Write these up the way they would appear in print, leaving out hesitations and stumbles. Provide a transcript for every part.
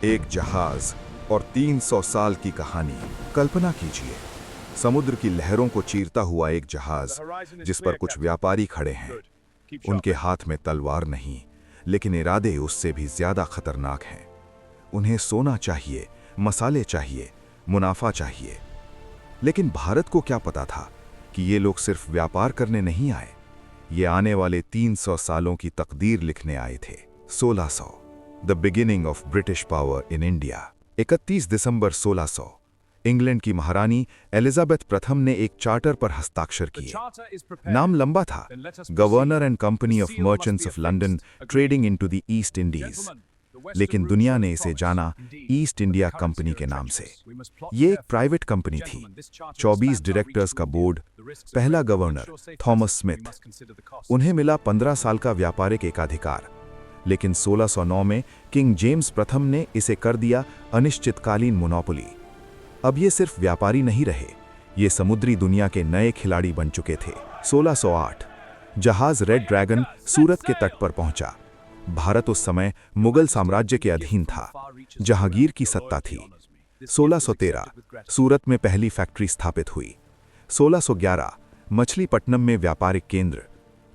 एक जहाज और 300 साल की कहानी। कल्पना कीजिए, समुद्र की लहरों को चीरता हुआ एक जहाज जिस पर कुछ व्यापारी खड़े हैं। उनके हाथ में तलवार नहीं, लेकिन इरादे उससे भी ज्यादा खतरनाक हैं। उन्हें सोना चाहिए, मसाले चाहिए, मुनाफा चाहिए। लेकिन भारत को क्या पता था कि ये लोग सिर्फ व्यापार करने नहीं आए, ये आने वाले 300 सालों की तकदीर लिखने आए थे। 1600 the beginning of British power in India. 31 December 1600 England की महारानी एलिजाबेथ प्रथम ने एक चार्टर पर हस्ताक्षर किए। नाम लंबा था, governor and company of merchants of London trading into the east Indies, लेकिन दुनिया ने इसे जाना ईस्ट इंडिया कंपनी के नाम से। ये एक प्राइवेट कंपनी थी, 24 डायरेक्टर्स का बोर्ड, पहला गवर्नर थॉमस स्मिथ। उन्हें मिला 15 साल का व्यापारिक एकाधिकार, लेकिन 1609 में किंग जेम्स प्रथम ने इसे कर दिया अनिश्चितकालीन मोनोपोली। अब ये सिर्फ व्यापारी नहीं रहे, ये समुद्री दुनिया के नए खिलाड़ी बन चुके थे। 1608 जहाज रेड ड्रैगन सूरत के तट पर पहुंचा। भारत उस समय मुगल साम्राज्य के अधीन था, जहांगीर की सत्ता थी। 1613 सूरत में पहली फैक्ट्री स्थापित हुई। 1611 मछलीपट्टनम में व्यापारिक केंद्र।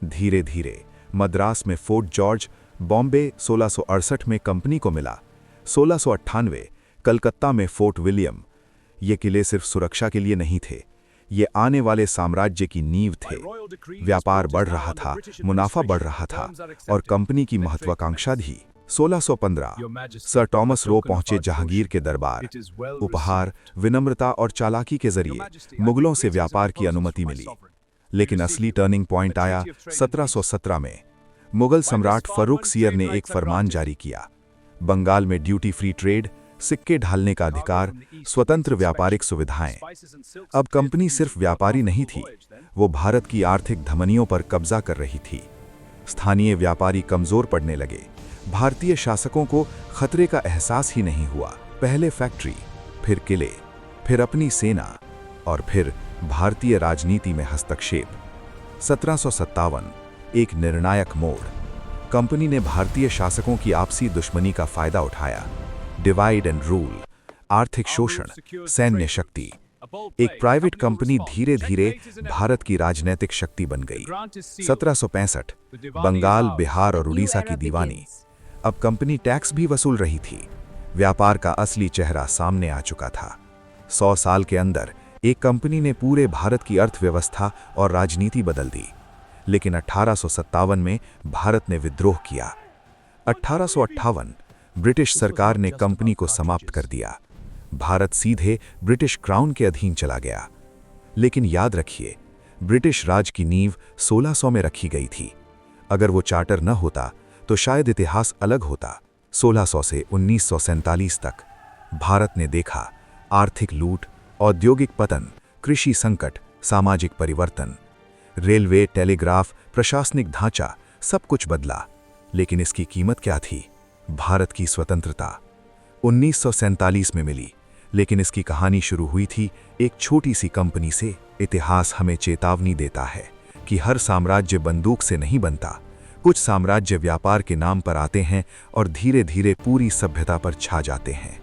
धीरे धीरे मद्रास में फोर्ट जॉर्ज, बॉम्बे 1668 में कंपनी को मिला। 1698 कलकत्ता में फोर्ट विलियम। ये किले सिर्फ सुरक्षा के लिए नहीं थे, ये आने वाले साम्राज्य की नींव थे। व्यापार बढ़ रहा था, मुनाफा बढ़ रहा था, और कंपनी की महत्वाकांक्षा भी। 1615 सर टॉमस रो पहुंचे जहांगीर के दरबार। उपहार, विनम्रता और चालाकी के जरिए मुगलों से व्यापार की अनुमति मिली। लेकिन असली टर्निंग पॉइंट आया 1717 में। मुगल सम्राट फर्रुख सियर ने एक फरमान जारी किया। बंगाल में ड्यूटी फ्री ट्रेड, सिक्के ढालने का अधिकार, स्वतंत्र व्यापारिक सुविधाएं। अब कंपनी सिर्फ व्यापारी नहीं थी, वो भारत की आर्थिक धमनियों पर कब्जा कर रही थी। स्थानीय व्यापारी कमजोर पड़ने लगे। भारतीय शासकों को खतरे का एहसास ही नहीं हुआ। पहले फैक्ट्री, फिर किले, फिर अपनी सेना, और फिर भारतीय राजनीति में हस्तक्षेप। 1757 एक निर्णायक मोड़। कंपनी ने भारतीय शासकों की आपसी दुश्मनी का फायदा उठाया। डिवाइड एंड रूल, आर्थिक शोषण, सैन्य शक्ति। एक प्राइवेट कंपनी धीरे धीरे भारत की राजनीतिक शक्ति बन गई। 1765 बंगाल, बिहार और उड़ीसा की दीवानी। अब कंपनी टैक्स भी वसूल रही थी। व्यापार का असली चेहरा सामने आ चुका था। 100 साल के अंदर एक कंपनी ने पूरे भारत की अर्थव्यवस्था और राजनीति बदल दी। लेकिन 1857 में भारत ने विद्रोह किया। 1858 ब्रिटिश सरकार ने कंपनी को समाप्त कर दिया। भारत सीधे ब्रिटिश क्राउन के अधीन चला गया। लेकिन याद रखिए, ब्रिटिश राज की नींव 1600 में रखी गई थी। अगर वो चार्टर न होता तो शायद इतिहास अलग होता। 1600 से 1947 तक भारत ने देखा आर्थिक लूट, औद्योगिक पतन, कृषि संकट, सामाजिक परिवर्तन। रेलवे, टेलीग्राफ, प्रशासनिक ढांचा, सब कुछ बदला। लेकिन इसकी कीमत क्या थी? भारत की स्वतंत्रता 1947 में मिली, लेकिन इसकी कहानी शुरू हुई थी एक छोटी सी कंपनी से। इतिहास हमें चेतावनी देता है कि हर साम्राज्य बंदूक से नहीं बनता। कुछ साम्राज्य व्यापार के नाम पर आते हैं और धीरे धीरे पूरी सभ्यता पर छा जाते हैं।